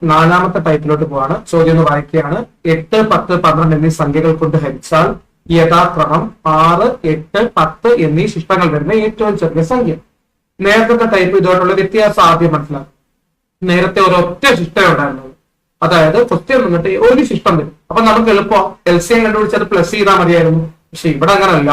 നാലാമത്തെ ടൈപ്പിലോട്ട് പോവാണ്. ചോദ്യം ഒന്ന് വായിക്കുകയാണ്. 8, 10, 12 എന്നീ സംഖ്യകൾ കൊണ്ട് ഹരിച്ചാൽ യഥാക്രമം 6, 8, 10 എന്നീ ശിഷ്ടങ്ങൾ വരുന്ന ഏറ്റവും ചെറിയ സംഖ്യ. നേരത്തെ ടൈപ്പ് ഇതുമായിട്ടുള്ള വ്യത്യാസം ആദ്യം മനസ്സിലാക്കും. നേരത്തെ ഒരൊറ്റ ശിഷ്ടം ഉണ്ടായിരുന്നത്, അതായത് ക്വസ്റ്റ്യൻ വന്നിട്ട് ഒരു ശിഷ്ടം വരും. അപ്പൊ നമുക്ക് എളുപ്പം LCM കണ്ടുപിടിച്ചത് പ്ലസ് ചെയ്താൽ മതിയായിരുന്നു. പക്ഷെ ഇവിടെ അങ്ങനല്ല,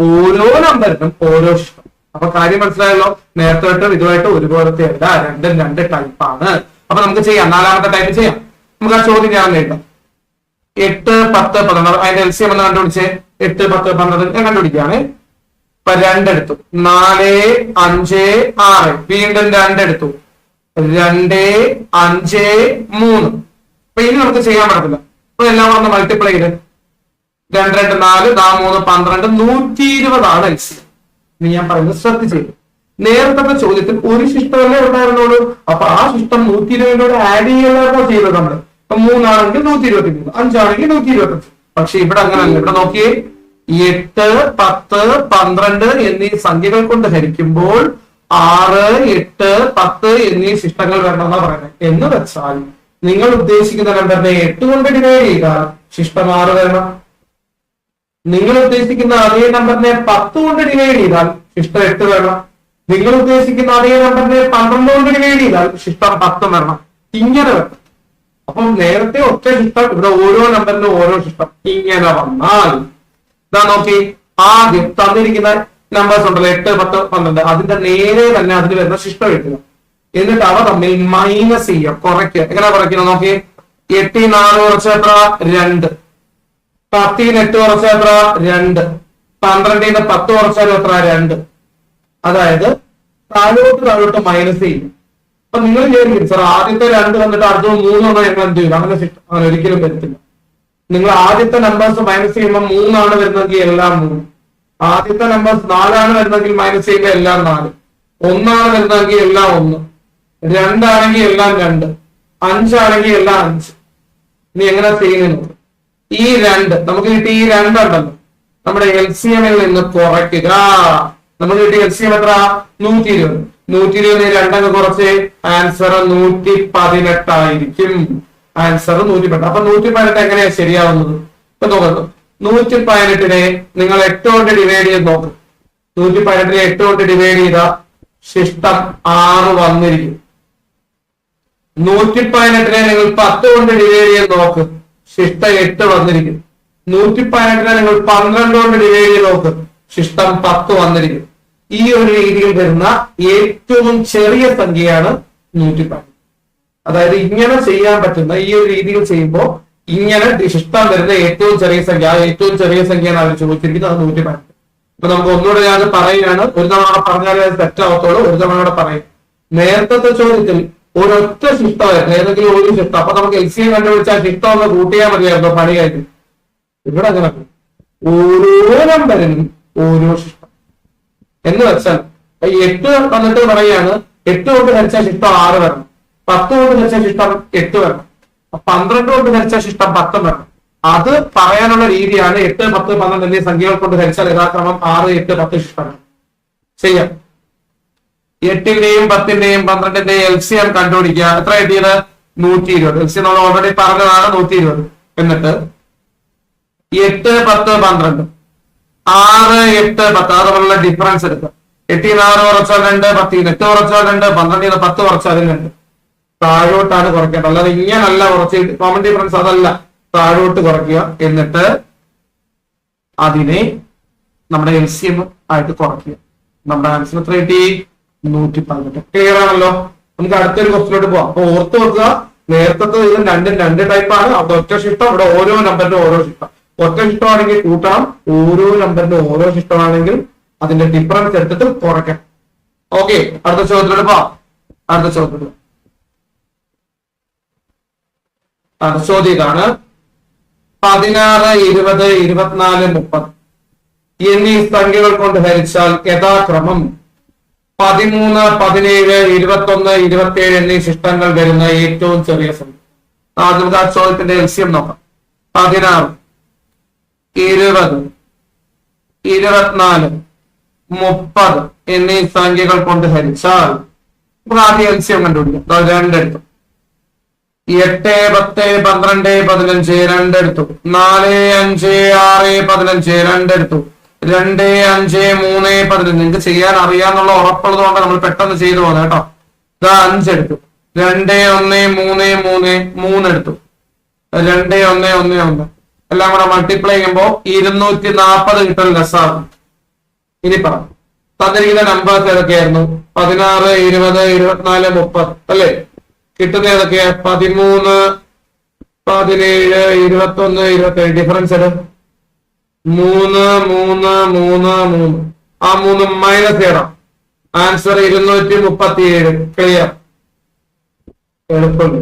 ഓരോ നമ്പറിനും ഓരോ ശിഷ്ടം. അപ്പൊ കാര്യം മനസ്സിലായല്ലോ. നേരത്തെ ഇതുമായിട്ട് ഒരുപോലത്തെ അല്ല, രണ്ടും രണ്ട് ടൈപ്പാണ്. അപ്പൊ നമുക്ക് ചെയ്യാം, നാലാമത്തെ ടൈപ്പ് ചെയ്യാം. നമുക്ക് ആ ചോദ്യം ഞാൻ നേരിടാം. 8, 10, 12 അതിന്റെ LCM എന്ന് കണ്ടുപിടിച്ചേ. 8, 10, 12 ഞാൻ കണ്ടുപിടിക്കുകയാണ്. ഇപ്പൊ 2 എടുത്തു. 4, 5, 6 വീണ്ടും 2 എടുത്തു. 2, 5, 3. അപ്പൊ ഇനി നമുക്ക് ചെയ്യാൻ പറ്റത്തില്ല. അപ്പൊ എല്ലാം കൂടെ മൾട്ടിപ്ലൈ ചെയ്ത് 2, 2, 4, 3, 12, 120 ആണ് LCM. ഇനി ഞാൻ പറയുന്നത് ശ്രദ്ധിച്ചു. നേരത്തെ ചോദ്യത്തിൽ ഒരു ശിഷ്ടമല്ലേ ഉണ്ടായിരുന്നുള്ളൂ. അപ്പൊ ആ ശിഷ്ടം 120 ആഡ് ചെയ്യാനാണോ ചെയ്തത് നമ്മള്. ഇപ്പൊ 3 ആണെങ്കിൽ 123, 5 ആണെങ്കിൽ 125. പക്ഷെ ഇവിടെ അങ്ങനല്ല. ഇവിടെ നോക്കിയേ, 8, 10, 12 എന്നീ സംഖ്യകൾ കൊണ്ട് ഹരിക്കുമ്പോൾ 6, 8, 10 എന്നീ ശിഷ്ടങ്ങൾ വരണമെന്നാ പറയുന്നത്. എന്ന് വെച്ചാൽ നിങ്ങൾ ഉദ്ദേശിക്കുന്ന നമ്പറിനെ 8 കൊണ്ട് ഡിവൈഡ് ചെയ്താൽ ശിഷ്ടം 6 വരണം. നിങ്ങൾ ഉദ്ദേശിക്കുന്ന അതേ നമ്പറിനെ 10 കൊണ്ട് ഡിവൈഡ് ചെയ്താൽ ശിഷ്ടം 8 വരണം. നിങ്ങൾ ഉദ്ദേശിക്കുന്ന അതേ നമ്പറിനെ 12 കൊണ്ട് ഡിവൈഡ് ചെയ്താൽ ശിഷ്ടം 10 വരണം. ഇങ്ങനെ വരണം. അപ്പം നേരത്തെ ഒറ്റ ശിഷ്ടം, ഇവിടെ ഓരോ നമ്പറിനും ഓരോ ശിഷ്ടം. ഇങ്ങനെ വന്നാൽ ഇതാ നോക്കി, ആദ്യം തന്നിരിക്കുന്ന നമ്പേഴ്സ് ഉണ്ടല്ലോ 8, 10, 12, അതിന്റെ നേരെ തന്നെ അതിന് വരുന്ന ശിഷ്ടം എഴുതുക. എന്നിട്ട് അവ തമ്മിൽ മൈനസ് ചെയ്യുക, കുറയ്ക്കുക. എങ്ങനെ കുറയ്ക്കുന്നത് നോക്കി. 8 4 കുറച്ച എത്ര? 2. 10 8 കുറച്ച എത്ര? 2. 12 10 കുറച്ചാൽ എത്ര? 2. അതായത് താഴോട്ട് മൈനസ് ചെയ്യും. അപ്പൊ നിങ്ങൾ വിചാരിക്കും സാർ ആദ്യത്തെ 2 വന്നിട്ട് അടുത്ത 3 വന്നാൽ ഞങ്ങൾ എന്ത് ചെയ്യും? അങ്ങനെ ഒരിക്കലും വരത്തില്ല. നിങ്ങൾ ആദ്യത്തെ നമ്പേഴ്സ് മൈനസ് ചെയ്യുമ്പോൾ 3 ആണ് വരുന്നതെങ്കിൽ എല്ലാം 3. ആദ്യത്തെ നമ്പേഴ്സ് 4 ആണ് വരുന്നതെങ്കിൽ മൈനസ് ചെയ്യുമ്പോൾ എല്ലാം 4. 1 ആണ് വരുന്നതെങ്കിൽ എല്ലാം 1. 2 ആണെങ്കിൽ എല്ലാം 2. 5 ആണെങ്കിൽ എല്ലാം 5. ഇനി എങ്ങനെ ചെയ്യുന്നത്? ഈ 2 നമുക്ക് കിട്ടിയ ഈ 2 ഉണ്ടല്ലോ, നമ്മുടെ LCM-ൽ നിന്ന് കുറയ്ക്കുക. നമുക്ക് കിട്ടിയ LCM എത്ര? 120. 120 2 കുറച്ച് ആൻസർ 118 ആയിരിക്കും. ആൻസർ 118. അപ്പൊ 118 എങ്ങനെയാ ശരിയാവുന്നത്? ഇപ്പൊ നോക്കുന്നു, 118നെ നിങ്ങൾ 8 കൊണ്ട് ഡിവൈഡ് ചെയ്ത് നോക്കും. 118നെ 8 കൊണ്ട് ഡിവൈഡ് ചെയ്ത ശിഷ്ടം 6 വന്നിരിക്കും. 118നെ നിങ്ങൾ 10 കൊണ്ട് ഡിവൈഡ് ചെയ്ത് നോക്ക്, ശിഷ്ടം 8 വന്നിരിക്കും. 118നെ നിങ്ങൾ 12 കൊണ്ട് ഡിവൈഡ് ചെയ്ത് നോക്ക്, ശിഷ്ടം 10 വന്നിരിക്കും. ഈ ഒരു രീതിയിൽ വരുന്ന ഏറ്റവും ചെറിയ സംഖ്യയാണ് 118. അതായത് ഇങ്ങനെ ചെയ്യാൻ പറ്റുന്ന ഈ ഒരു രീതിയിൽ ചെയ്യുമ്പോൾ ഇങ്ങനെ ശിഷ്ടം വരുന്ന ഏറ്റവും ചെറിയ സംഖ്യ, ആ ഏറ്റവും ചെറിയ സംഖ്യയാണ് അവർ ചോദിച്ചിരിക്കുന്നത്. അത് 118. ഇപ്പൊ നമുക്ക് ഒന്നുകൂടെ ഞാൻ പറയുകയാണ്. ഒരു തവണ പറഞ്ഞാലേ അത് തെറ്റാവത്തോളൂ. ഒരു തവണ പറയും. നേരത്തെ ചോദ്യത്തിൽ ഒരൊറ്റ ശിഷ്ടമായിരുന്നു, ഏതെങ്കിലും ഒരു ശിഷ്ടം. അപ്പൊ നമുക്ക് LCM കണ്ടുപിടിച്ചാൽ ശിഷ്ടം ഒന്ന് കൂട്ടിയാൽ മതിയായിരുന്നു, പണി കഴിഞ്ഞു. ഇവിടെ അങ്ങനെ ഓരോ നമ്പറിനും ഓരോ ശിഷ്ടം. എന്ന് വെച്ചാൽ 8 വന്നിട്ട് പറയുകയാണ്, 8 കൊണ്ട് ഹരിച്ചാൽ ശിഷ്ടം 6 വരണം. 10 കൊണ്ട് ഹരിച്ചാൽ ശിഷ്ടം 8 വരണം. 12 കൊണ്ട് ഹരിച്ചാൽ ശിഷ്ടം 10 വരണം. അത് പറയാനുള്ള രീതിയാണ് 8, 10, 12 എന്നീ സംഖ്യകൾ കൊണ്ട് ഹരിച്ചാൽ യഥാക്രമം 6, 8, 10 ശിഷ്ടമാണ്. ചെയ്യാം. 8ന്റെയും 10ന്റെയും 12ന്റെയും LCM കണ്ടുപിടിക്കുക. എത്ര കിട്ടിയത്? 120. LCM നമ്മൾ ഓൾറെഡി പറഞ്ഞതാണ് 120. എന്നിട്ട് 8, 10, 12, 6, 8, 10 അതുപോലുള്ള ഡിഫറൻസ് എടുക്കുക. 8 6 കുറച്ചാൽ 2, 10 8 കുറച്ചാൽ 2, 12 10 കുറച്ചാൽ 2. താഴോട്ടാണ് കുറയ്ക്കേണ്ടത്, അല്ലാതെ ഇങ്ങനല്ല കുറച്ച്. കോമൺ ഡിഫറൻസ് അതല്ല, താഴോട്ട് കുറയ്ക്കുക. എന്നിട്ട് അതിനെ നമ്മുടെ LCM ആയിട്ട് കുറയ്ക്കുക. നമ്മുടെ ആൻസർ എത്ര കിട്ടി? 118. ക്ലിയർ ആണല്ലോ. നമുക്ക് അടുത്തൊരു ക്വസ്റ്റിലോട്ട് പോവാം. അപ്പൊ ഓർത്ത് വെക്കുക, നേരത്തെ ഇത് രണ്ടും 2 ടൈപ്പാണ്. അവിടെ ഒറ്റ ശിഷ്ടം, ഇവിടെ ഓരോ നമ്പറിനും ഓരോ ശിഷ്ടം. ഒറ്റ ശിഷ്ടമാണെങ്കിൽ കൂട്ടണം, ഓരോ നമ്പറിനും ഓരോ ശിഷ്ടമാണെങ്കിൽ അതിന്റെ ഡിഫറൻസ് എടുത്തിട്ട് കുറയ്ക്കാം. ഓക്കെ, അടുത്ത ചോദ്യത്തിലോട്ട് പോവാം. അടുത്ത ചോദ്യം ഇതാണ്. 16, 20, 24, 30 എന്നീ സംഖ്യകൾ കൊണ്ട് ഹരിച്ചാൽ യഥാക്രമം 13, 17, 21, 27 എന്നീ ശിഷ്ടങ്ങൾ വരുന്ന ഏറ്റവും ചെറിയ സംഖ്യ. നമുക്ക് ആ ചോദ്യത്തിന്റെ LCM നോക്കാം. 16, 20, 24, 30 എന്നീ സംഖ്യകൾ കൊണ്ട് ഹരിച്ചാൽ നമുക്ക് ആദ്യം LCM കണ്ടുപിടിക്കാം. 2 എടുത്തു. 8, 10, 12, 15 രണ്ടെടുത്തു. 4, 5, 6, 15 രണ്ടെടുത്തു. 2, 5, 3, 15. നിങ്ങൾക്ക് ചെയ്യാൻ അറിയാന്നുള്ള ഉറപ്പുള്ളത് കൊണ്ട് നമ്മൾ പെട്ടെന്ന് ചെയ്തു പോകുന്നത് കേട്ടോ. ഇതാ 5 എടുത്തു. 2, 1, 3, 3, 3 എടുത്തു. 2, 1, 1, 1 എല്ലാം കൂടെ മൾട്ടിപ്ലൈ ചെയ്യുമ്പോൾ 240 കിട്ടും ലസാകും. ഇനി പറ തന്നിരിക്കുന്ന നമ്പേഴ്സ് ഏതൊക്കെയായിരുന്നു? 16, 20, 24, 30 അല്ലേ? കിട്ടുന്ന ഏതൊക്കെയാ? 13, 17, 21, 27. ഡിഫറൻസ് എടു. 3, 3, 3, 3. ആ 3 മൈനസ് ചെയ്യണം. ആൻസർ 237. ക്ലിയർ? എളുപ്പമുണ്ട്.